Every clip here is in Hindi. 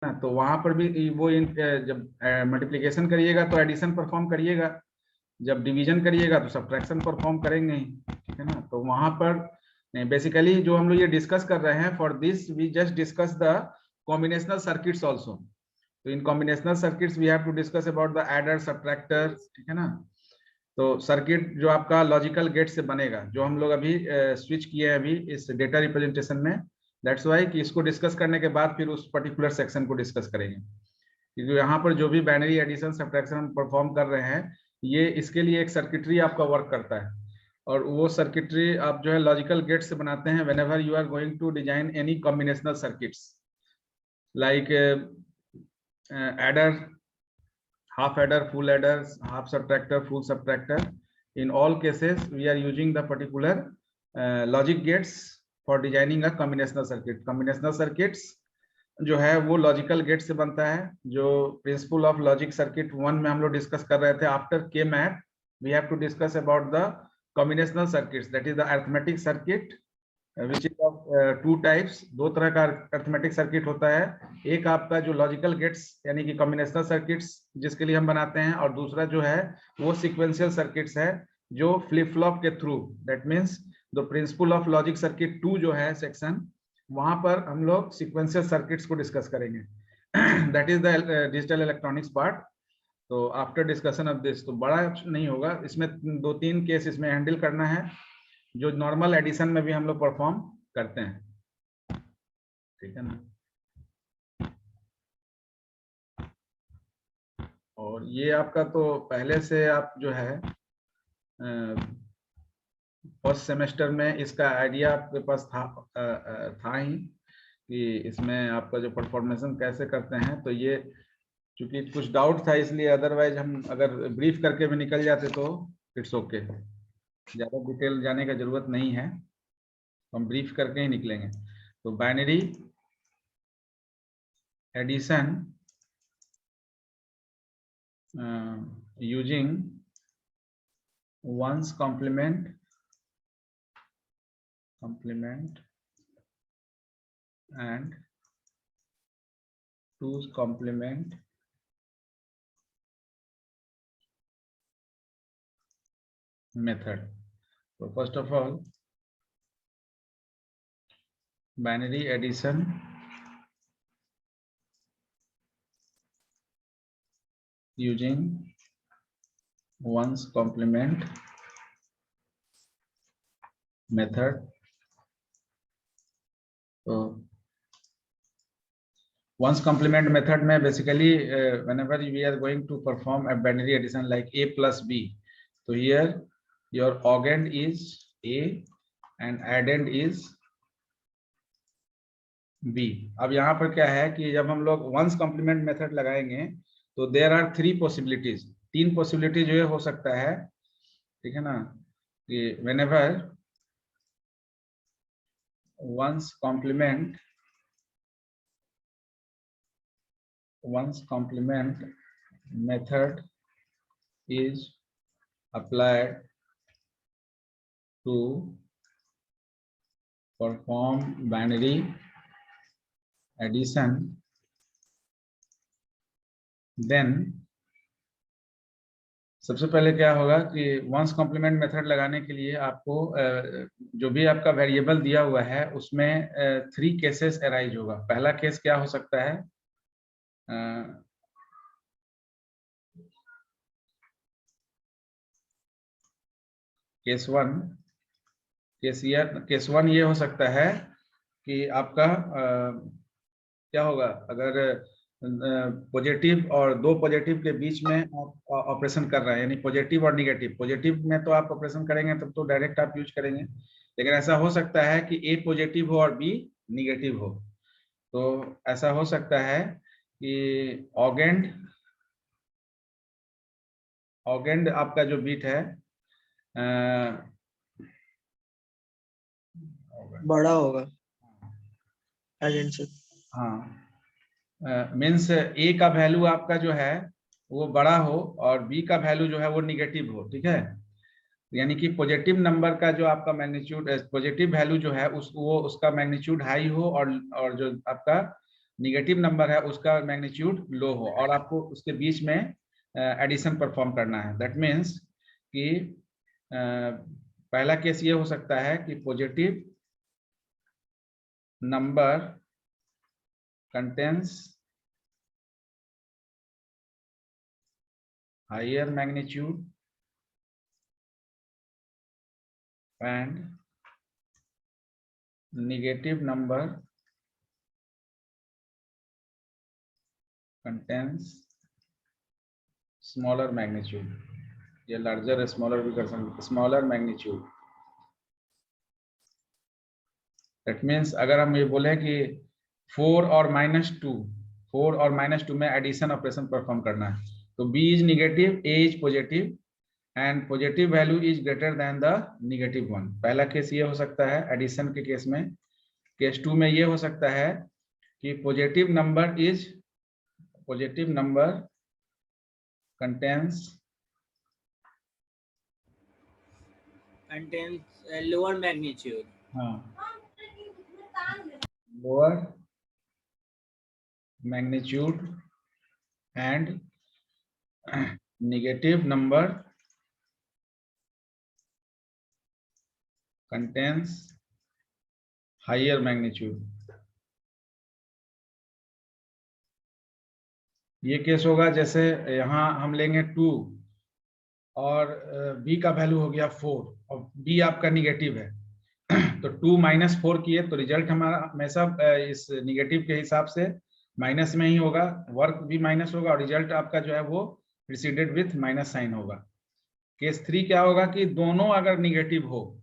ना, तो वहां पर भी वो जब मल्टीप्लिकेशन करिएगा तो एडिशन परफॉर्म करिएगा, जब डिवीजन करिएगा तो सब्ट्रैक्शन परफॉर्म करेंगे ही, ठीक है ना। तो वहां पर बेसिकली जो हम लोग ये डिस्कस कर रहे हैं, for this we just discuss the combinational circuits also. तो in combinational circuits we have to discuss about the adder subtractor, ठीक है ना। तो सर्किट जो आपका लॉजिकल गेट से बनेगा, जो हम लोग अभी स्विच किए हैं अभी इस डेटा रिप्रेजेंटेशन में, दैट्स वाई कि इसको डिस्कस करने के बाद फिर उस पर्टिकुलर सेक्शन को डिस्कस करेंगे, क्योंकि यहाँ पर जो भी बाइनरी एडिशन सब्ट्रैक्शन हम परफॉर्म कर रहे हैं, ये इसके लिए एक सर्किटरी आपका वर्क करता है, और वो सर्किटरी आप जो है लॉजिकल गेट से बनाते हैं whenever you are going to design any combinational circuits like adder, half adder, full adders, half subtractor, full subtractor. In all cases we are using the particular logic gates for designing a combinational circuit. Combinational circuits जो है वो लॉजिकल गेट से बनता है, जो प्रिंसिपल ऑफ लॉजिक सर्किट 1 में हम लोग डिस्कस कर रहे थे। After K map we have to discuss about the combinational circuits, that is the arithmetic circuit which is of 2 types. 2 तरह का अरिथमेटिक सर्किट होता है, एक आपका जो लॉजिकल गेट्स यानी कि कॉम्बिनेशनल सर्किट्स जिसके लिए हम बनाते हैं, और दूसरा जो है वो सीक्वेंशियल सर्किट्स है जो फ्लिप फ्लॉप के through, that means the principle of logic circuit 2 जो है सेक्शन, वहां पर हम लोग सीक्वेंशियल सर्किट्स को डिस्कस करेंगे। That is the digital electronics part. तो आफ्टर डिस्कशन ऑफ दिस, तो बड़ा नहीं होगा इसमें, 2-3 केस इसमें हैंडल करना है जो नॉर्मल एडिशन में भी हम लोग परफॉर्म करते हैं, ठीक है ना। और ये आपका तो पहले से आप जो है फर्स्ट सेमेस्टर में इसका आइडिया आपके पास था ही कि इसमें आपका जो परफॉर्मेशन कैसे करते हैं। तो ये चूंकि कुछ डाउट था इसलिए, अदरवाइज हम अगर ब्रीफ करके भी निकल जाते तो इट्स ओके, ज़्यादा डिटेल जाने का जरूरत नहीं है, हम ब्रीफ करके ही निकलेंगे। तो binary addition using 1's complement and 2's complement method. So first of all, binary addition using 1's complement method. So 1's complement method में basically whenever we are going to perform a binary addition like a plus b, so here your augend is a and addend is b. अब यहाँ पर क्या है कि जब हम लोग 1's complement method लगाएंगे तो there are 3 possibilities, 3 possibility जो हो सकता है, ठीक है ना, कि whenever 1's complement method is applied to perform binary addition, then सबसे पहले क्या होगा कि 1's complement मेथड लगाने के लिए आपको जो भी आपका वेरिएबल दिया हुआ है उसमें 3 केसेस अराइज होगा। पहला केस क्या हो सकता है, केस 1 ये हो सकता है कि आपका क्या होगा, अगर पॉजिटिव और 2 पॉजिटिव के बीच में आप ऑपरेशन कर रहे हैं, यानी पॉजिटिव और निगेटिव। पॉजिटिव में तो आप ऑपरेशन करेंगे तब तो डायरेक्ट आप यूज करेंगे, लेकिन ऐसा हो सकता है कि ए पॉजिटिव हो और बी निगेटिव हो। तो ऐसा हो सकता है कि ऑगेंड आपका जो बीट है बड़ा होगा, हाँ, मीन्स ए का वैल्यू आपका जो है वो बड़ा हो और बी का वैल्यू जो है वो निगेटिव हो, ठीक है। यानी कि पॉजिटिव नंबर का जो आपका मैग्नीट्यूड, पॉजिटिव वैल्यू जो है उसका मैग्नीट्यूड हाई हो, और जो आपका निगेटिव नंबर है उसका मैग्नीट्यूड लो हो और आपको उसके बीच में एडिशन परफॉर्म करना है। दैट मीन्स कि पहला केस ये हो सकता है कि positive number contains higher magnitude and negative number contains smaller magnitude, या larger smaller भी कर सकते, smaller magnitude। that means अगर हम ये बोले कि 4 और -2 में एडिशन ऑपरेशन परफॉर्म करना है तो b is negative, a is positive and positive value is greater than the negative one. पहला केस ये हो सकता है एडिशन के केस में। केस 2 में ये हो सकता है कि positive number contains lower magnitude, lower magnitude and negative number contains higher magnitude। ये केस होगा जैसे यहाँ हम लेंगे 2 और b का वैल्यू हो गया 4 और b आपका निगेटिव है तो 2 - 4 किए तो रिजल्ट हमारा हमेशा इस निगेटिव के हिसाब से माइनस में ही होगा, वर्क भी माइनस होगा और रिजल्ट आपका जो है वो प्रिसीडेड विथ माइनस साइन होगा। केस 3 क्या होगा कि दोनों अगर निगेटिव हो,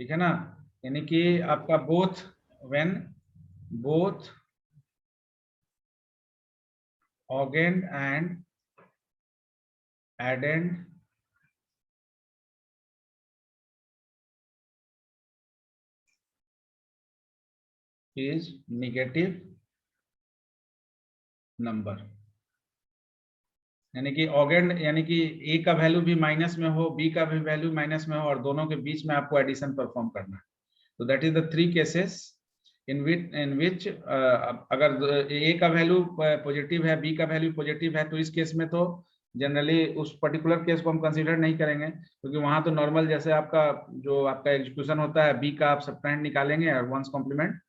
ठीक है ना, यानी कि आपका both augend and addend is negative number, यानी कि ऑगेंड यानी कि a का वैल्यू भी माइनस में हो, b का भी वैल्यू माइनस में हो और दोनों के बीच में आपको एडिशन परफॉर्म करना है। तो that is the 3 cases in which अगर a का वैल्यू पॉजिटिव है, b का वैल्यू पॉजिटिव है तो इस केस में तो जनरली उस पर्टिकुलर केस को हम कंसीडर नहीं करेंगे क्योंकि वहां तो नॉर्मल जैसे आपका जो आपका एग्जीक्यूशन होता है b का आप सबट्रेंड निकालेंगे और वंस कॉम्प्लीमेंट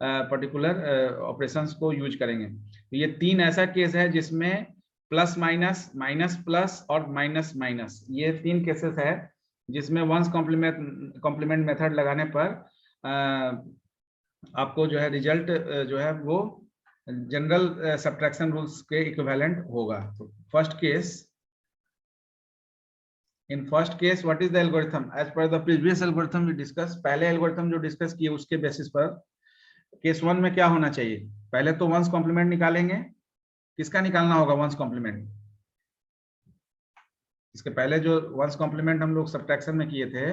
पर्टिकुलर ऑपरेशंस को यूज करेंगे। तो ये 3 ऐसा केस है जिसमें प्लस माइनस, माइनस प्लस और माइनस माइनस, ये 3 केसेस है जिसमें वंस कॉम्प्लीमेंट मेथड लगाने पर आपको जो है रिजल्ट जो है वो जनरल सब्ट्रैक्शन रूल्स के इक्विवेलेंट होगा। तो in first case what is the algorithm as per the previous algorithm we discussed, पहले एल्गोरिथम जो डिस्कस किए उसके बेसिस पर केस 1 में क्या होना चाहिए, पहले तो वंस कॉम्प्लीमेंट निकालेंगे। किसका निकालना होगा वंस कॉम्प्लीमेंट? इसके पहले जो वंस कॉम्प्लीमेंट हम लोग सब्ट्रैक्शन में किए थे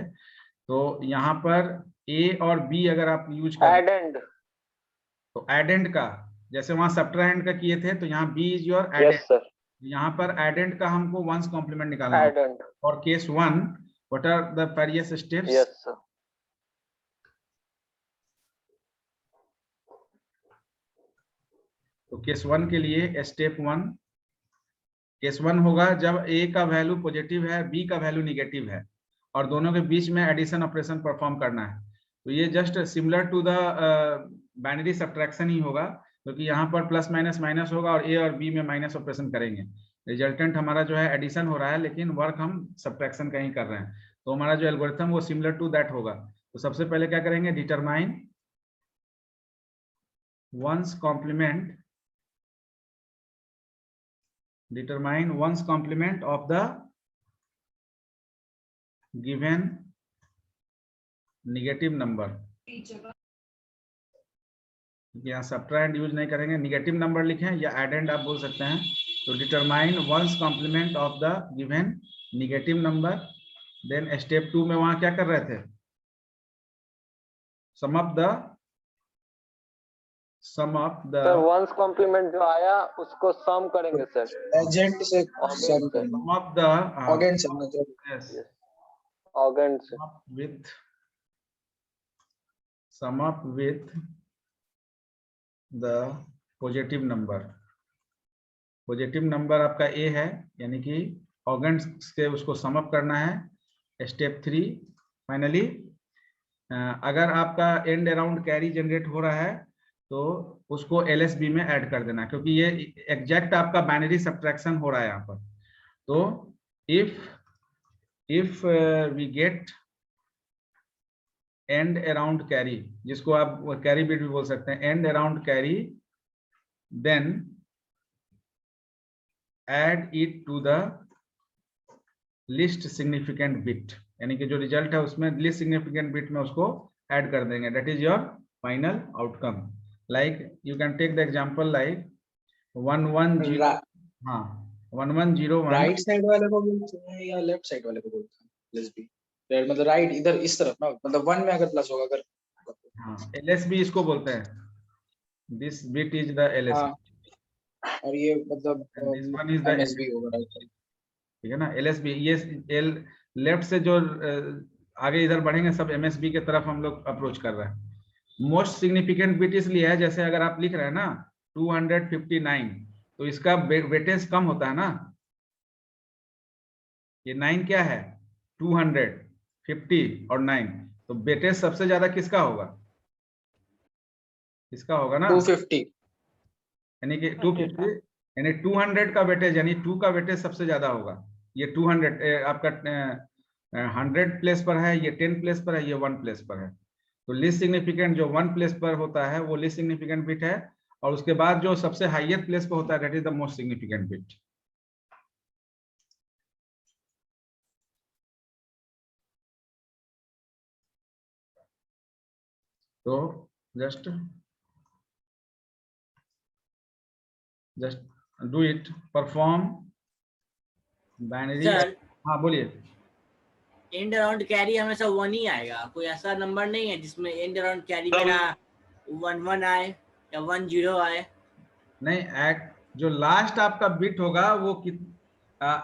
तो यहाँ पर a और b अगर आप यूज करें तो एडेंड का, जैसे वहां सब्ट्रैंड का किए थे तो यहाँ b इज योर एडेंड, यहाँ पर एडेंड का हमको वंस कॉम्प्लीमेंट निकालना होगा। और case 1 what are the various steps? Yes sir. तो केस 1 के लिए स्टेप 1, केस 1 होगा जब a का वैल्यू पॉजिटिव है, b का वैल्यू निगेटिव है और दोनों के बीच में एडिशन ऑपरेशन परफॉर्म करना है। तो ये just similar to the binary subtraction ही होगा क्योंकि यहाँ पर प्लस माइनस माइनस होगा और a और b में माइनस ऑपरेशन करेंगे। रिजल्टेंट हमारा जो है एडिशन हो रहा है लेकिन वर्क हम सब्ट्रैक्शन का ही कर रहे हैं, तो हमारा जो एल्गोरिथम वो सिमिलर टू दैट होगा। तो सबसे पहले क्या करेंगे, determine ones complement of the given negative number. यहाँ सब्ट्रैंड यूज नहीं करेंगे, नेगेटिव नंबर लिखें या एडेंड आप बोल सकते हैं। तो determine ones complement of the given negative number. Then step 2 में वहां क्या कर रहे थे, sum of the ones complement जो आया उसको सम करेंगे सर, एजेंट से सम करेंगे, सम ऑफ द ऑगेंट से मतलब यस ऑगेंट से sum up with the positive number. Positive number आपका ए है, यानी कि ऑर्गन्स के उसको सम अप करना है। स्टेप 3 फाइनली अगर आपका एंड अराउंड कैरी जनरेट हो रहा है तो उसको LSB में ऐड कर देना, क्योंकि ये एग्जैक्ट आपका बाइनरी सब्ट्रैक्शन हो रहा है यहाँ पर। तो if we get end around carry, जिसको आप कैरी बिट भी बोल सकते हैं, end around carry, then add it to the least significant bit, यानी कि जो रिजल्ट है उसमें लिस्ट सिग्निफिकेंट बिट में उसको ऐड कर देंगे। That is your final outcome. Like you can take the example like 110, हाँ 1101। राइट साइड वाले को बोलते हैं या लेफ्ट साइड वाले को बोलते हैं? LSB मतलब राइट इधर इस तरफ ना, मतलब 1 में अगर प्लस होगा अगर, हाँ LSB इसको बोलते हैं। This bit is the LSB। हाँ, और ये मतलब this one is the MSB होगा राइट साइड। ठीक है ना। LSB ये लेफ्ट से जो आगे इधर बढ़ेंगे सब MSB के तरफ हम लोग अप्रोच कर रहे हैं। मोस्ट सिग्निफिकेंट बिट इसलिए है, जैसे अगर आप लिख रहे हैं ना 259, तो इसका वेटेज कम होता है ना। ये 9 क्या है, 250 और 9, तो वेटेज सबसे ज्यादा किसका होगा, इसका होगा ना, 250 यानी कि 250, यानी 200 का वेटेज, यानी 2 का वेटेज सबसे ज्यादा होगा। ये 200 आपका 100 प्लेस पर है, ये 10 प्लेस पर है, ये 1 प्लेस पर है। तो लीस्ट सिग्निफिकेंट जो 1 प्लेस पर होता है वो लीस्ट सिग्निफिकेंट बिट है, और उसके बाद जो सबसे हाईएस्ट प्लेस पर होता है that is the most significant bit. तो just do it, perform binary. Sir हाँ बोलिए। एंड अराउंड कैरी हमेशा 1 ही आएगा, कोई ऐसा नंबर नहीं है जिसमें एंड अराउंड कैरी मेरा 11 आए या 10 आए? नहीं, जो लास्ट आपका बिट होगा वो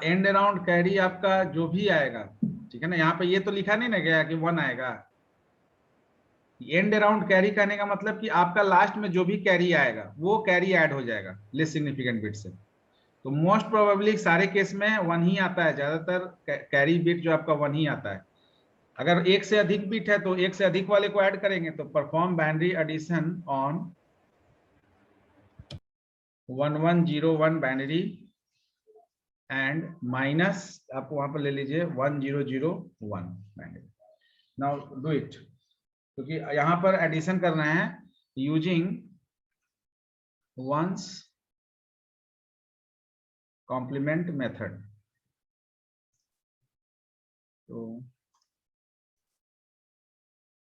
एंड अराउंड कैरी आपका जो भी आएगा, ठीक है ना। यहाँ पे ये तो लिखा नहीं ना गया कि 1 आएगा। एंड अराउंड कैरी कहने का मतलब कि आपका लास्ट में जो भी कैरी आएगा वो कैरी ऐड हो जाएगा लिस्ट सिग्निफिकेंट बिट से। तो मोस्ट प्रोबेबली सारे केस में 1 ही आता है, ज्यादातर कैरी बिट जो आपका 1 ही आता है। अगर एक से अधिक बिट है तो एक से अधिक वाले को ऐड करेंगे। तो perform binary addition on 1101 binary and minus, आप वहां पर ले लीजिए 1001 बाइनरी। नाउ डू इट, क्योंकि यहां पर एडिशन करना है यूजिंग वंस कॉम्प्लीमेंट मेथड।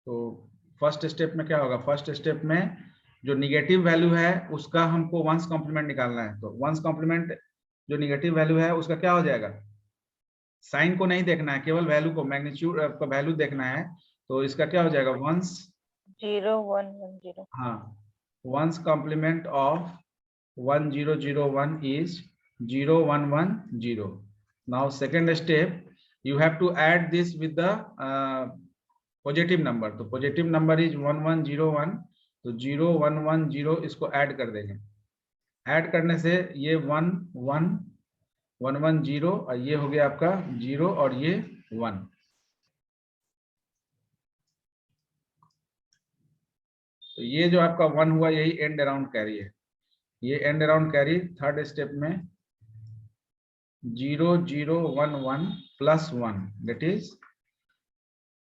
तो फर्स्ट स्टेप में क्या होगा, फर्स्ट स्टेप में जो निगेटिव वैल्यू है उसका हमको वंस कॉम्प्लीमेंट निकालना है। तो वंस कॉम्प्लीमेंट जो निगेटिव वैल्यू है उसका क्या हो जाएगा, साइन को नहीं देखना है, केवल वैल्यू को, मैग्नीट्यूड का वैल्यू देखना है। तो इसका क्या हो जाएगा, वंस 0110। हाँ, once complement of 1001 is 0110. Now second step, you have to add this with the positive number. तो पॉजिटिव नंबर इज 1101, तो 0110 इसको ऐड कर देंगे। ऐड करने से ये 11110 और ये हो गया आपका 0 और ये 1। तो ये जो आपका 1 हुआ यही एंड अराउंड कैरी है। ये and around carry third step में 0011 प्लस 1 दैट इज,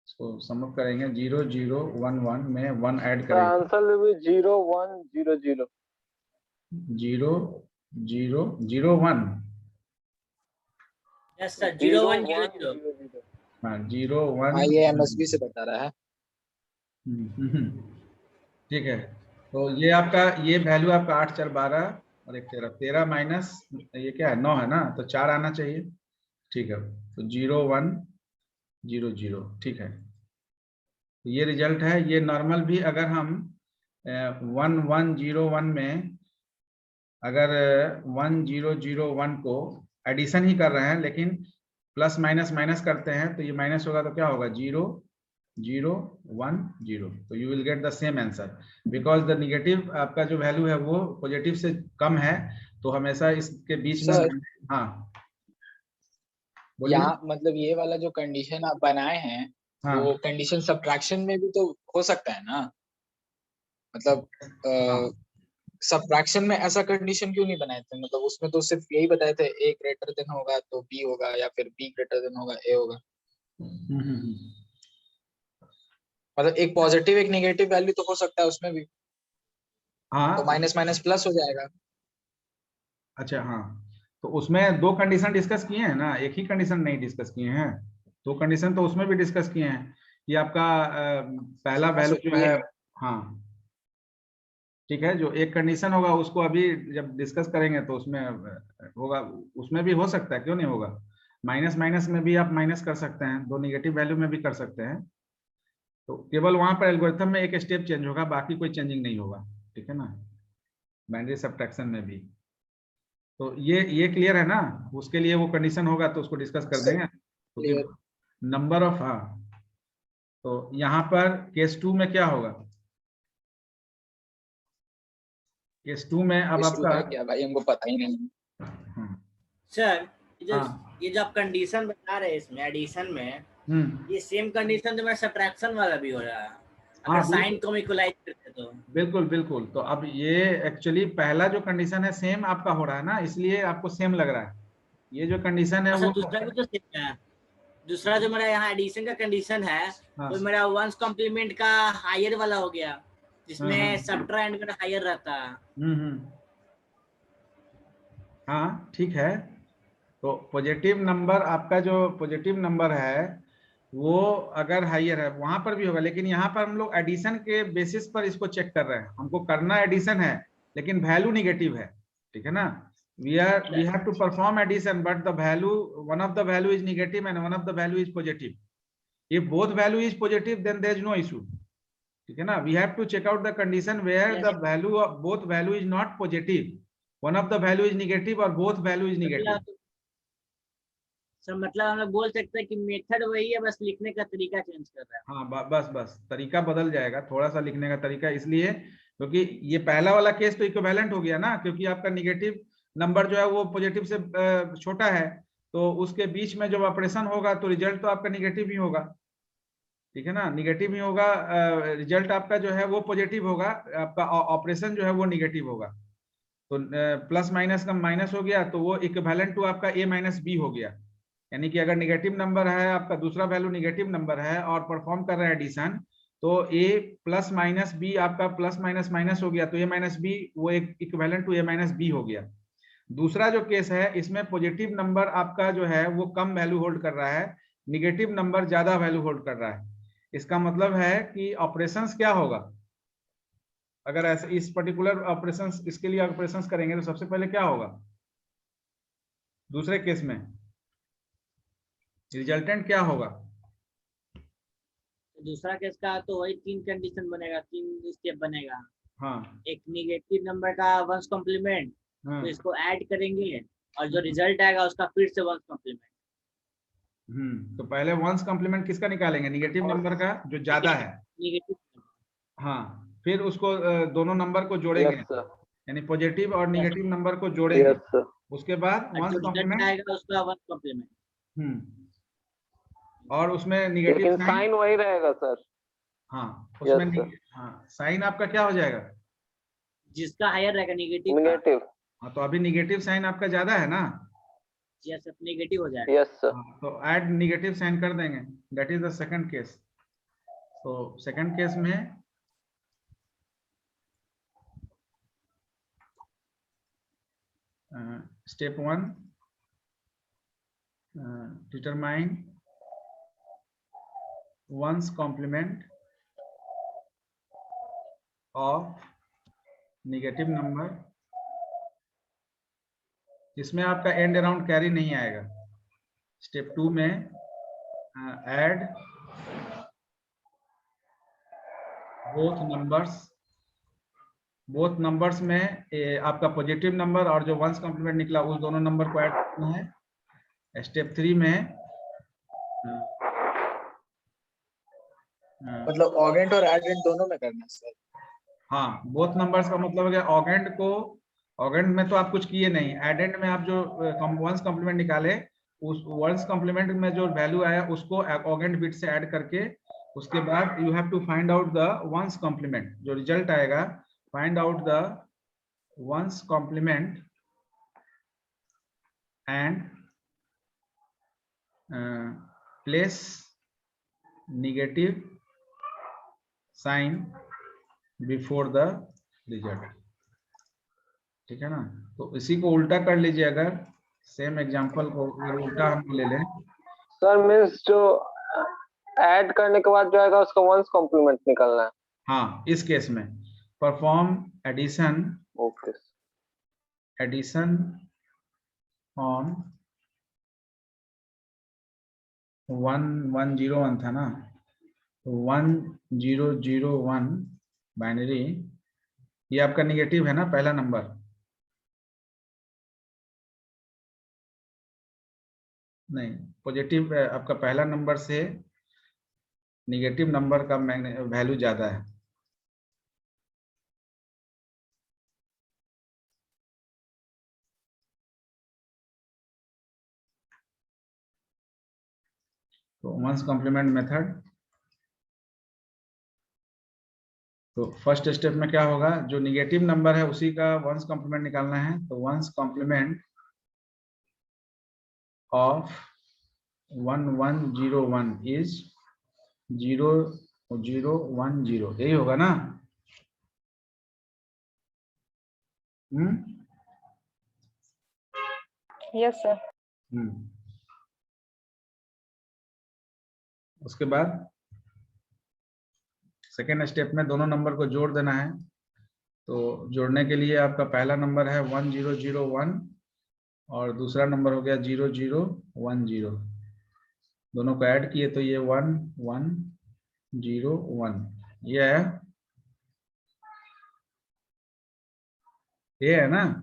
इसको सम अप करेंगे 0011 में 1 ऐड करेंगे। Answer will be 0100. 0001, yes sir 0100। हाँ 01। हाँ ये MSB से बता रहा है। ठीक है, तो ये आपका ये वैल्यू आपका 8 4 12 और 1 13, 13 माइनस ये क्या है 9 है ना, तो 4 आना चाहिए। ठीक है, तो 0100, ठीक है। तो ये रिजल्ट है। ये नॉर्मल भी अगर हम 1101 में अगर 1001 को एडिशन ही कर रहे हैं लेकिन प्लस माइनस माइनस करते हैं तो ये माइनस होगा तो क्या होगा 0 0 1 0, तो you will get the same answer because the negative आपका जो वैल्यू है वो पॉजिटिव से कम है, तो हमेशा इसके बीच में सर हाँ बोलिए। यहाँ मतलब ये वाला जो कंडीशन आप बनाए हैं हाँ वो कंडीशन सब्ट्रैक्शन में भी तो हो सकता है ना, मतलब हाँ सब्ट्रैक्शन में ऐसा कंडीशन क्यों नहीं बनाए थे, मतलब उसमें तो सिर्फ यही बताए थे ए ग्रेटर देन होगा तो बी होगा या फिर बी ग्रेटर देन होगा ए होगा, हम्म। मतलब एक पॉजिटिव एक नेगेटिव वैल्यू तो हो सकता है उसमें भी, तो हाँ माइनस माइनस प्लस हो जाएगा। अच्छा हाँ, तो उसमें दो कंडीशन डिस्कस किए हैं ना, एक ही कंडीशन नहीं डिस्कस किए हैं, दो कंडीशन तो उसमें भी डिस्कस किए हैं कि आपका पहला हाँ, वैल्यू सर जो ये है, है। हाँ ठीक है, जो एक कंडीशन होगा उसको अभी जब डिस्कस करेंगे तो उसमें होगा, उसमें भी हो सकता है, क्यों नहीं होगा, माइनस माइनस में भी आप माइनस कर सकते हैं, दो निगेटिव वैल्यू में भी कर सकते हैं, तो केवल वहां पर एल्गोरिथम में एक स्टेप चेंज होगा, बाकी कोई चेंजिंग नहीं होगा, ठीक है ना, बाइनरी सब्ट्रैक्शन में भी। तो ये क्लियर है ना, उसके लिए वो कंडीशन होगा तो उसको डिस्कस कर सर देंगे, क्योंकि क्लियर। नंबर ऑफ, हाँ तो यहाँ पर केस 2 में क्या होगा, केस 2 में अब इशू आपका है क्या भाई, हमको पता ही नहीं। हाँ सर हाँ ये जो आप कंडीशन बता रहे हैं इसमें एडिशन में, हम्म ये सेम कंडीशन जो मेरा सब्ट्रैक्शन वाला भी हो रहा है, अगर हाँ साइन बिल्कुल को हम इक्वलाइज करते तो। बिल्कुल बिल्कुल, तो अब ये एक्चुअली पहला जो कंडीशन है सेम आपका हो रहा है ना, इसलिए आपको सेम लग रहा है, ये जो कंडीशन है अच्छा वो दूसरा भी तो सेम है, दूसरा जो मेरा यहाँ एडिशन का कंडीशन है हाँ वो मेरा वंस कॉम्प्लीमेंट का हायर वाला हो गया, हाँ जिसमें सब्ट्राइंड मेरा हायर रहता है। हम्म, हाँ ठीक है, तो पॉजिटिव नंबर आपका जो पॉजिटिव नंबर है वो अगर हाइयर है वहां पर भी होगा, लेकिन यहाँ पर हम लोग एडिशन के बेसिस पर इसको चेक कर रहे हैं, हमको करना एडिशन है लेकिन वैल्यू निगेटिव है, ठीक है ना, we have to perform addition but the value, one of the value is negative and one of the value is positive, if both value is positive then there is no issue, ठीक है ना, we have to check out the condition where the value of both value is not positive, one of the value is negative और बोथ वैल्यू इज नेगेटिव। मतलब सर मतलब हम लोग बोल सकते हैं कि मेथड वही है, बस लिखने का तरीका चेंज कर रहा है। हाँ बस बस तरीका बदल जाएगा, थोड़ा सा लिखने का तरीका, इसलिए क्योंकि ये पहला वाला केस तो इक्विवेलेंट हो गया ना, क्योंकि आपका निगेटिव नंबर जो है वो पॉजिटिव से छोटा है, तो उसके बीच में जब ऑपरेशन होगा तो रिजल्ट तो आपका निगेटिव ही होगा, ठीक है ना, निगेटिव ही होगा, रिजल्ट आपका जो है वो पॉजिटिव होगा, आपका ऑपरेशन जो है वो निगेटिव होगा, तो प्लस माइनस का माइनस हो गया तो वो इक्विवेलेंट टू आपका ए माइनस बी हो गया, यानी कि अगर निगेटिव नंबर है आपका, दूसरा वैल्यू निगेटिव नंबर है और परफॉर्म कर रहा है एडिशन, तो ए प्लस माइनस बी आपका प्लस माइनस माइनस हो गया, तो ए माइनस बी वो एक equivalent to A minus B हो गया। दूसरा जो केस है इसमें पॉजिटिव नंबर आपका जो है वो कम वैल्यू होल्ड कर रहा है, निगेटिव नंबर ज्यादा वैल्यू होल्ड कर रहा है, इसका मतलब है कि ऑपरेशंस क्या होगा, अगर ऐसे इस पर्टिकुलर ऑपरेशंस, इसके लिए ऑपरेशंस करेंगे तो सबसे पहले क्या होगा, दूसरे केस में रिजल्टेंट क्या होगा, तो दूसरा केस का तो वही तीन कंडीशन बनेगा, तीन स्टेप बनेगा, हाँ एक निगेटिव नंबर का वंस कॉम्प्लीमेंट, हाँ तो इसको ऐड करेंगे और जो रिजल्ट आएगा उसका फिर से वंस कॉम्प्लीमेंट। तो पहले वंस कॉम्प्लीमेंट किसका निकालेंगे, निगेटिव नंबर का जो ज्यादा है, निगेटिव हाँ फिर उसको दोनों नंबर को जोड़ेंगे, यस सर, यानी पॉजिटिव और निगेटिव नंबर को जोड़ेंगे, यस सर। उसके बाद और वंस जो रिजल्ट कॉम्प्लीमेंट, आएगा उसका वंस कॉम्प्लीमेंट। और उसमें निगेटिव लेकिन साइन, साइन वही रहेगा सर। हाँ यस उसमें सर, हाँ साइन आपका क्या हो जाएगा, जिसका हायर रहेगा निगेटिव का, नेगेटिव। हाँ तो अभी निगेटिव साइन आपका ज्यादा है ना, यस नेगेटिव हो जाएगा। Yes sir. हाँ तो ऐड निगेटिव साइन कर देंगे, that is the second case, तो सेकंड केस में step 1 determine one's complement of negative number, जिसमें आपका एंड अराउंड कैरी नहीं आएगा। स्टेप 2 में ऐड बोथ नंबर्स में आपका पॉजिटिव नंबर और जो वंस कॉम्प्लीमेंट निकला उस दोनों नंबर को ऐड करना है। स्टेप 3 में मतलब ऑगेंट और एडेंट दोनों में करना है सर। हाँ, बोथ नंबर्स का मतलब है ऑगेंट को, ऑगेंट में तो आप कुछ किए नहीं, एडेंट में आप जो वंस कॉम्प्लीमेंट निकाले, उस वंस कॉम्प्लीमेंट में जो वैल्यू आया उसको ऑगेंट बिट से ऐड करके उसके बाद you have to find out the ones complement, जो रिजल्ट आएगा find out the ones complement and place negative sign before the result. ठीक है ना, तो इसी को उल्टा कर लीजिए, अगर सेम एग्जांपल को अगर उल्टा हम ले लें। सर मीन्स जो ऐड करने के बाद जो आएगा उसका वंस कॉम्प्लीमेंट निकालना है। हाँ, इस केस में perform addition, okay addition on 1101 था ना, 1001 बाइनरी, ये आपका निगेटिव है ना पहला नंबर, नहीं पॉजिटिव आपका पहला नंबर से निगेटिव नंबर का वैल्यू ज्यादा है। तो वंस कॉम्प्लीमेंट मेथड, तो फर्स्ट स्टेप में क्या होगा, जो निगेटिव नंबर है उसी का वंस कॉम्प्लीमेंट निकालना है। तो वंस कॉम्प्लीमेंट ऑफ 1101 इज 0010, यही होगा ना। Yes sir. उसके बाद सेकेंड स्टेप में दोनों नंबर को जोड़ देना है। तो जोड़ने के लिए आपका पहला नंबर है 1001 और दूसरा नंबर हो गया 0010, दोनों को ऐड किए तो ये 1101 ये है ना।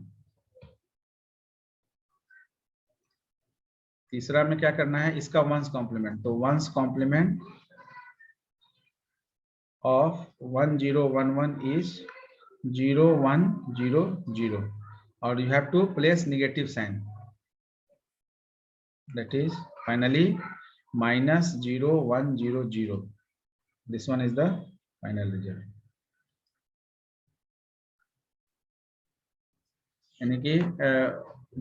तीसरा में क्या करना है, इसका वंस कॉम्प्लीमेंट, तो वंस कॉम्प्लीमेंट ऑफ 1011 इज 0100 और you have to place negative sign, that is finally -0100, this one is the final result। यानी कि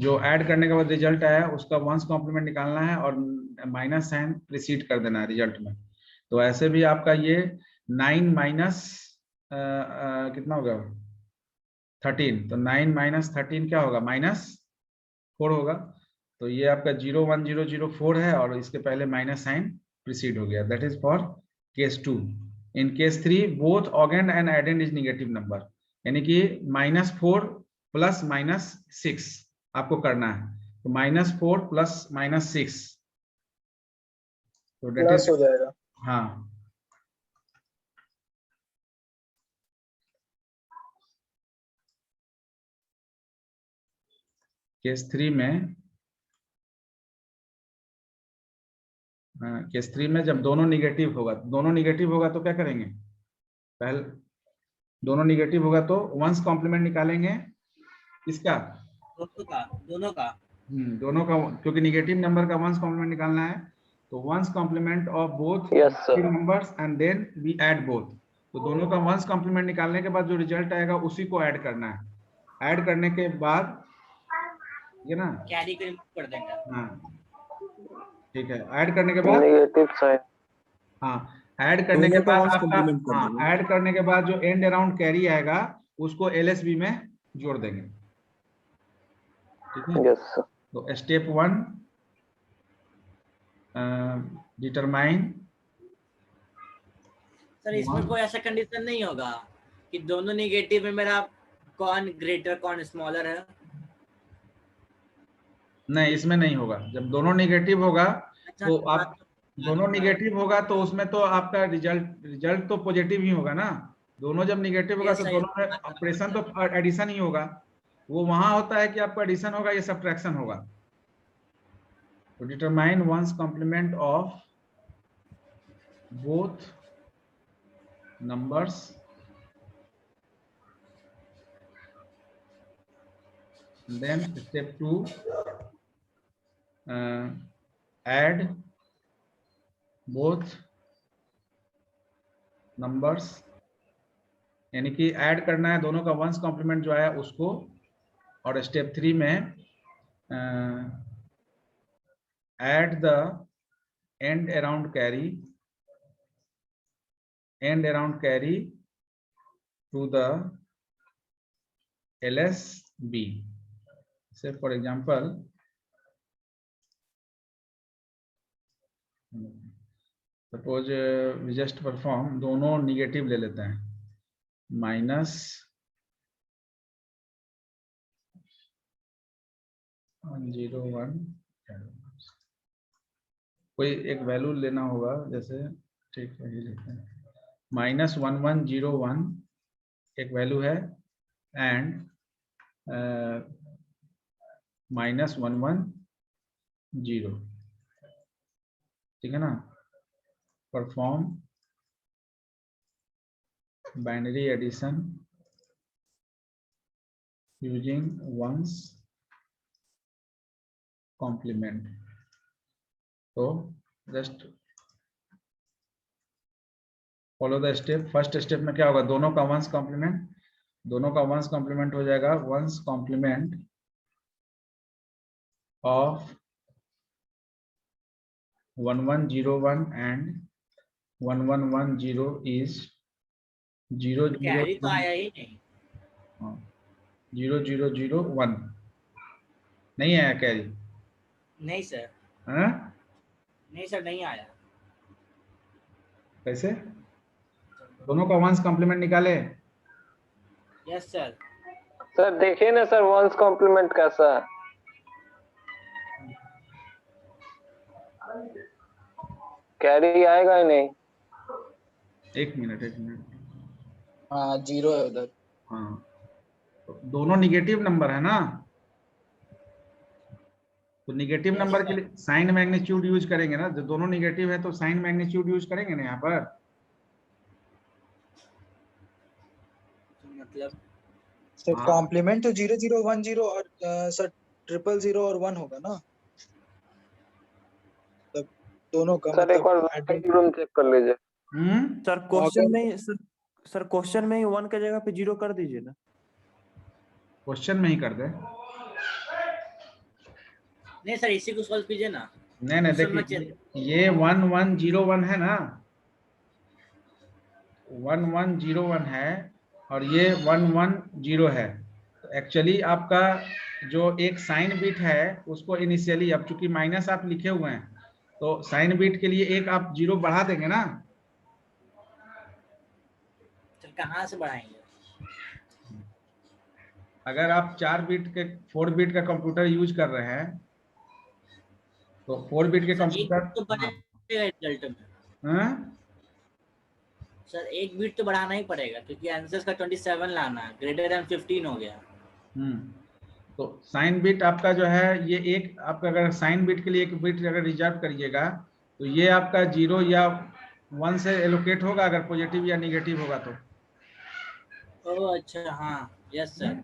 जो ऐड करने के बाद रिजल्ट आया उसका वंस कॉम्प्लीमेंट निकालना है और माइनस साइन प्रीसीड कर देना है रिजल्ट में। तो ऐसे भी आपका ये 9 माइनस कितना होगा 13, तो 9 माइनस 13 क्या होगा -4 होगा। तो ये आपका 01004 है और इसके पहले माइनस साइन प्रीसीड हो गया, that is for case 2। In case 3 both augend and addend is negative number, यानी कि -4 प्लस -6 आपको करना है। तो -4 प्लस -6 तो दैट इज हो जाएगा। हाँ, केस 3 में केस 3 में जब दोनों निगेटिव होगा तो क्या करेंगे, पहले दोनों निगेटिव होगा तो वंस कॉम्प्लीमेंट निकालेंगे किसका, दोनों का दोनों का, क्योंकि निगेटिव नंबर का वंस कॉम्प्लीमेंट निकालना है। तो ones complement of both numbers and then we add both. तो दोनों का वंस कॉम्प्लीमेंट निकालने के बाद जो रिजल्ट आएगा उसी को ऐड करना है। ऐड करने के बाद ये ना कैरी को रिमूव कर देंगे। हाँ ठीक है, ऐड करने के बाद नेगेटिव साइन, हाँ ऐड करने के बाद आपका ऐड करने के बाद जो एंड अराउंड कैरी आएगा उसको एलएसबी में जोड़ देंगे। ठीक है, यस सर। तो स्टेप 1 डिटरमाइन। सर इसमें कोई ऐसा कंडीशन नहीं होगा कि दोनों नेगेटिव में मेरा कौन ग्रेटर कौन स्मॉलर है? नहीं, इसमें नहीं होगा। जब दोनों नेगेटिव होगा तो आप दोनों नेगेटिव होगा तो उसमें तो आपका रिजल्ट तो पॉजिटिव ही होगा ना। दोनों जब नेगेटिव होगा तो दोनों में ऑपरेशन तो एडिशन ही होगा। वो वहां होता है कि आपका एडिशन होगा, ये सब्ट्रैक्शन होगा। तो determine ones complement of both numbers, and then step 2, add both numbers, यानी कि ऐड करना है दोनों का वंस कॉम्प्लीमेंट जो आया उसको, और स्टेप 3 में add the end around carry to the LSB. Say for example, suppose we just perform, दोनों निगेटिव ले लेते हैं, -101, कोई एक वैल्यू लेना होगा, जैसे ठीक है ये लेते हैं, -1101 एक वैल्यू है, एंड -110, ठीक है ना. Perform binary addition using one's complement. तो just follow the step. First step में क्या होगा, दोनों का वंस कॉम्प्लीमेंट हो जाएगा. One's complement of 1101 and 1110 is carry तो आया ही नहीं. 0001 नहीं आया कैरी. नहीं सर, हाँ नहीं सर, नहीं आया. कैसे, दोनों का वंस कॉम्प्लीमेंट निकाले. Yes sir. सर देखिए ना सर वंस कॉम्प्लीमेंट कैसा है. कैरी आएगा ही नहीं. एक मिनट. हाँ 0 है उधर. हाँ तो दोनों निगेटिव नंबर है ना, तो निगेटिव नंबर के लिए साइन मैग्नीट्यूड यूज करेंगे ना. जो दोनों निगेटिव है तो साइन मैग्नीट्यूड यूज करेंगे ना यहाँ पर. मतलब सर हाँ. कॉम्प्लीमेंट तो 0010 और सर 000 और 1 होगा ना, मतलब दोनों का. सर एक बार रूम चेक कर लीजिए. सर क्वेश्चन में ही सर क्वेश्चन में ही 1 के जगह पे 0 कर दीजिए ना. क्वेश्चन में ही कर दे. नहीं सर, इसी को सॉल्व कीजिए ना. नहीं देखिए, ये 1101 है ना, 1101 है और ये 110 है. तो एक्चुअली आपका जो एक साइन बिट है उसको इनिशियली, अब चूंकि माइनस आप लिखे हुए हैं तो साइन बिट के लिए एक आप 0 बढ़ा देंगे ना. सर कहाँ से बढ़ाएंगे? अगर आप 4 बिट का कंप्यूटर यूज कर रहे हैं तो 4 बिट के कंप्यूटर तो बढ़ेगा रिजल्ट में. हाँ सर 1 बिट तो बढ़ाना ही पड़ेगा क्योंकि आंसर्स का 27 लाना है, ग्रेटर देन 15 हो गया. तो साइन बिट आपका जो है ये एक आपका, अगर साइन बिट के लिए एक बिट अगर रिजर्व करिएगा तो ये आपका 0 या 1 से एलोकेट होगा अगर पॉजिटिव या नेगेटिव होगा तो. ओह अच्छा, हाँ यस सर.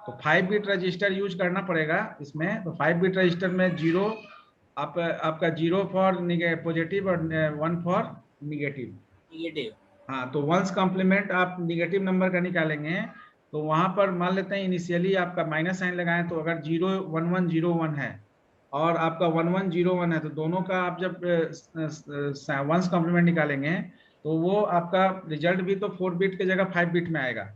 तो 5 बिट रजिस्टर यूज करना पड़ेगा इसमें. तो 5 बिट रजिस्टर में 0 आपका 0 फॉर पॉजिटिव और 1 फॉर नेगेटिव. हाँ तो वंस कॉम्प्लीमेंट आप नेगेटिव नंबर का निकालेंगे तो वहां पर मान लेते हैं इनिशियली आपका माइनस साइन लगाएं, तो अगर 01101 है और आपका 1101 है तो दोनों का आप जब वंस कॉम्प्लीमेंट निकालेंगे तो वो आपका रिजल्ट भी तो 4 बिट की जगह 5 बिट में आएगा.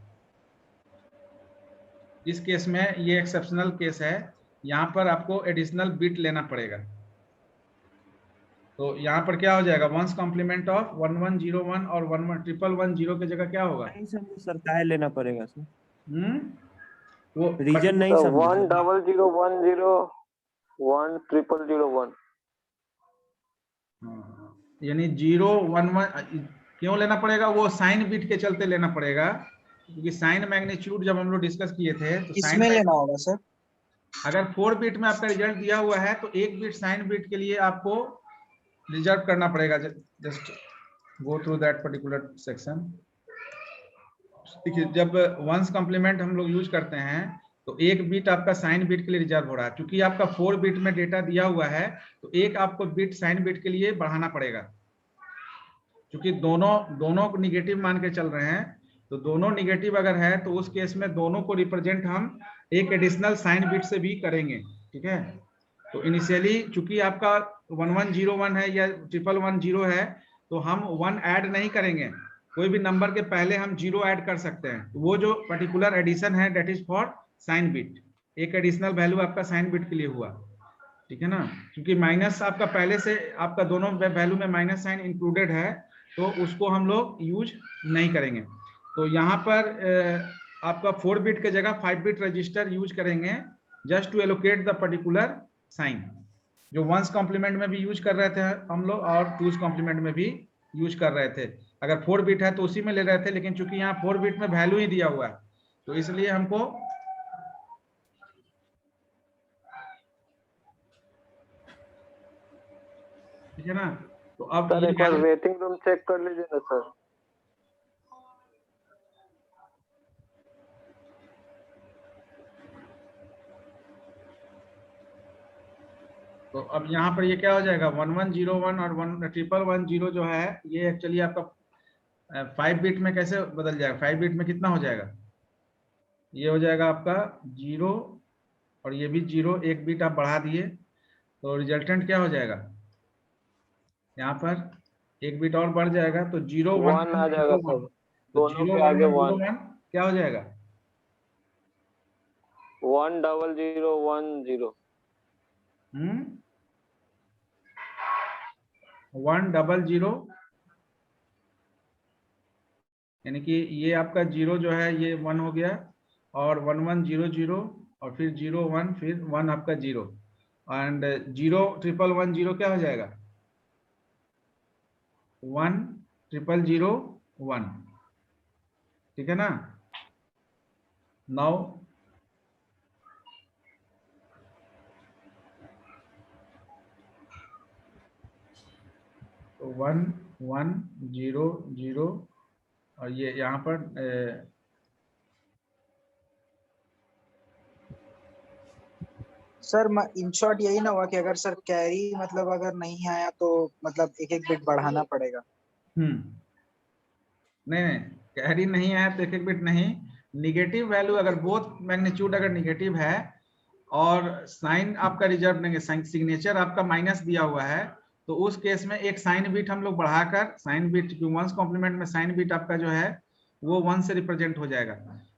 इस केस में ये एक्सेप्शनल केस है, यहाँ पर आपको एडिशनल बिट लेना पड़ेगा. तो यहाँ पर क्या हो जाएगा, वंस कॉम्प्लीमेंट ऑफ 1101 और 1110 की जगह क्या होगा. नहीं समझे सर, काहे लेना पड़ेगा सर, वो रीजन नहीं तो समझे. 10010 10001. यानी 011 क्यों लेना पड़ेगा, वो साइन बिट के चलते लेना पड़ेगा क्योंकि साइन मैग्नीट्यूड जब हम लोग डिस्कस किए थे तो इसमें लेना होगा सर. अगर 4 बिट में आपका रिजल्ट दिया हुआ है तो 1 बिट साइन बिट के लिए आपको रिजर्व करना पड़ेगा. Just go through that particular section. देखिए जब वंस कॉम्प्लीमेंट हम लोग यूज करते हैं तो एक बिट आपका साइन बिट के लिए रिजर्व हो रहा है, क्योंकि आपका 4 बिट में डेटा दिया हुआ है तो एक आपको बिट साइन बिट के लिए बढ़ाना पड़ेगा, क्योंकि दोनों को निगेटिव मान के चल रहे हैं। तो दोनों निगेटिव अगर है तो उस केस में दोनों को रिप्रेजेंट हम एक एडिशनल साइन बिट से भी करेंगे, ठीक है। तो इनिशियली चूंकि आपका 1101 है या 1110 है तो हम 1 ऐड नहीं करेंगे, कोई भी नंबर के पहले हम 0 ऐड कर सकते हैं। तो वो जो पर्टिकुलर एडिशन है that is for sign bit, एक एडिशनल वैल्यू आपका साइन बिट के लिए हुआ, ठीक है ना। क्योंकि माइनस आपका पहले से आपका दोनों वैल्यू में माइनस साइन इंक्लूडेड है तो उसको हम लोग यूज नहीं करेंगे। तो यहाँ पर आपका 4 बिट के जगह 5 बिट रजिस्टर यूज करेंगे just to allocate the particular sign, जो वंस कॉम्प्लीमेंट में भी यूज कर रहे थे हम लोग और टूज कॉम्प्लीमेंट में भी यूज कर रहे थे। अगर 4 बिट है तो उसी में ले रहे थे, लेकिन चूंकि यहाँ 4 बिट में वैल्यू ही दिया हुआ है तो इसलिए हमको ठीक है ना। तो अब सर एक बार वेटिंग रूम चेक कर लीजिए ना सर। तो अब यहाँ पर ये क्या हो जाएगा 1101 और 1110 जो है ये एक्चुअली आपका 5 बिट में कैसे बदल जाएगा, 5 बिट में कितना हो जाएगा, ये हो जाएगा आपका 0 और ये भी 0, एक बिट आप बढ़ा दिए तो रिजल्टेंट क्या हो जाएगा, यहाँ पर एक बिट और बढ़ जाएगा तो 0 1 आ जाएगा सर, 1 दोनों के आगे 1 क्या हो जाएगा 10010 100, यानी कि ये आपका 0 जो है ये 1 हो गया और 1100 और फिर 01 फिर 1 आपका 0 एंड 01110 क्या हो जाएगा 10001, ठीक है ना। नाउ तो 1100 और ये यहाँ पर सर इन शॉर्ट यही ना हुआ कि अगर सर कैरी मतलब अगर नहीं आया तो मतलब एक एक बिट बढ़ाना पड़ेगा। नहीं कैरी नहीं आया तो एक एक बिट नहीं, निगेटिव वैल्यू अगर बोथ मैग्नीट्यूड अगर निगेटिव है और साइन आपका रिजर्व नहीं है, सिग्नेचर आपका माइनस दिया हुआ है तो उस केस में एक साइन बिट हम लोग बढ़ाकर, साइन बिट वंस कॉम्प्लीमेंट में साइन बिट आपका जो है वो 1 से रिप्रेजेंट हो जाएगा,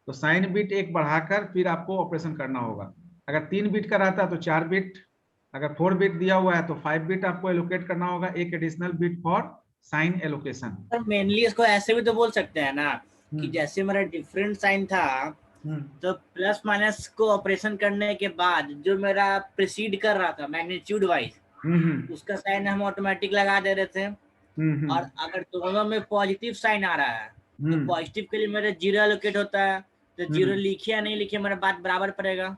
तो साइन बिट एक बढ़ाकर फिर आपको ऑपरेशन करना होगा। अगर 3 बिट का रहता है तो 4 बिट, अगर 4 बिट दिया हुआ है तो 5 बिट आपको एलोकेट करना होगा, एक additional bit for sign allocation. Sir mainly इसको ऐसे भी तो बोल सकते हैं ना कि जैसे मेरा डिफरेंट साइन था तो प्लस माइनस को ऑपरेशन करने के बाद जो मेरा प्रीसीड कर रहा था मैग्नीट्यूड वाइज उसका साइन हम ऑटोमेटिक लगा दे रहे थे, और अगर दोनों में पॉजिटिव साइन आ रहा है तो पॉजिटिव के लिए मेरा 0 एलोकेट होता है, तो 0 लिखे या नहीं लिखे मेरा बात बराबर पड़ेगा।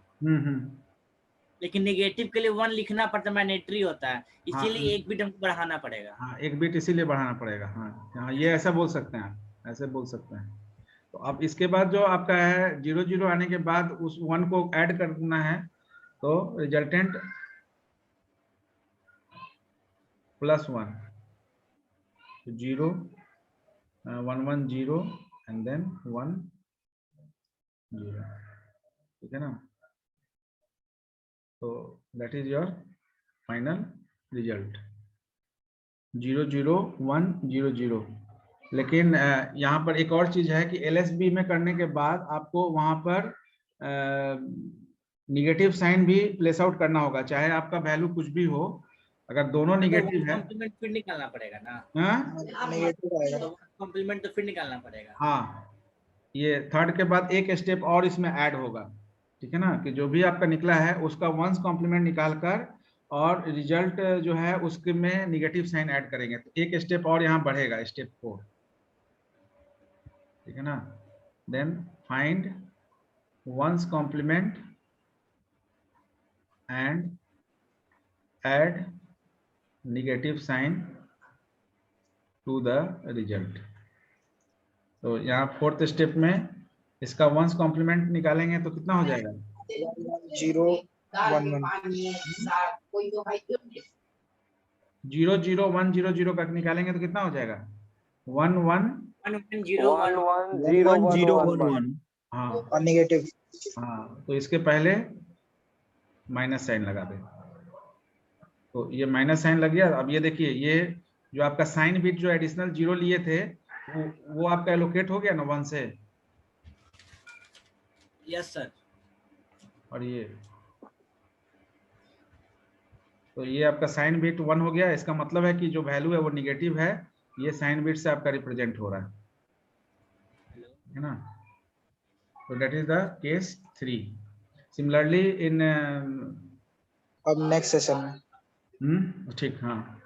लेकिन नेगेटिव के लिए 1 लिखना पड़ता है, मैंडेटरी होता है, इसीलिए एक बिट हमको बढ़ाना पड़ेगा। हाँ एक बिट इसीलिए बढ़ाना पड़ेगा। हाँ ये ऐसा बोल सकते हैं, ऐसे बोल सकते हैं। तो अब इसके बाद जो आपका है 00 आने के बाद उस 1 को ऐड करना है तो रिजल्टेंट +1 0 110 एंड देन 1 0, ठीक है ना। तो that is your final result 00100। लेकिन यहाँ पर एक और चीज है कि LSB में करने के बाद आपको वहां पर निगेटिव साइन भी प्लेस आउट करना होगा, चाहे आपका वैल्यू कुछ भी हो, अगर दोनों निगेटिव है कॉम्प्लीमेंट फिर निकालना पड़ेगा ना, नेगेटिव आएगा तो कॉम्प्लीमेंट तो फिर निकालना पड़ेगा। हाँ ये थर्ड के बाद एक स्टेप और इसमें ऐड होगा, ठीक है ना, कि जो भी आपका निकला है उसका वंस कॉम्प्लीमेंट निकालकर और रिजल्ट जो है उसके में निगेटिव साइन ऐड करेंगे, तो एक स्टेप और यहाँ बढ़ेगा, स्टेप 4, ठीक है ना। Then find ones complement and add negative sign to the result. तो यहाँ फोर्थ स्टेप में इसका वंस कॉम्प्लीमेंट निकालेंगे तो कितना हो जाएगा? 00100 का निकालेंगे तो कितना हो जाएगा? 11 110111 हाँ और नेगेटिव। हाँ, तो इसके पहले माइनस साइन लगा दे। तो ये माइनस साइन लग गया। अब ये देखिए, ये जो आपका साइन बिट जो एडिशनल 0 लिए थे वो आपका एलोकेट हो गया ना 1 से। Yes sir. और ये तो ये आपका साइन बिट 1 हो गया। इसका मतलब है कि जो वैल्यू है वो निगेटिव है, ये साइन बिट से आपका रिप्रेजेंट हो रहा है ना। तो that is the case 3। Similarly in अब नेक्स्ट सेशन में ठीक, हाँ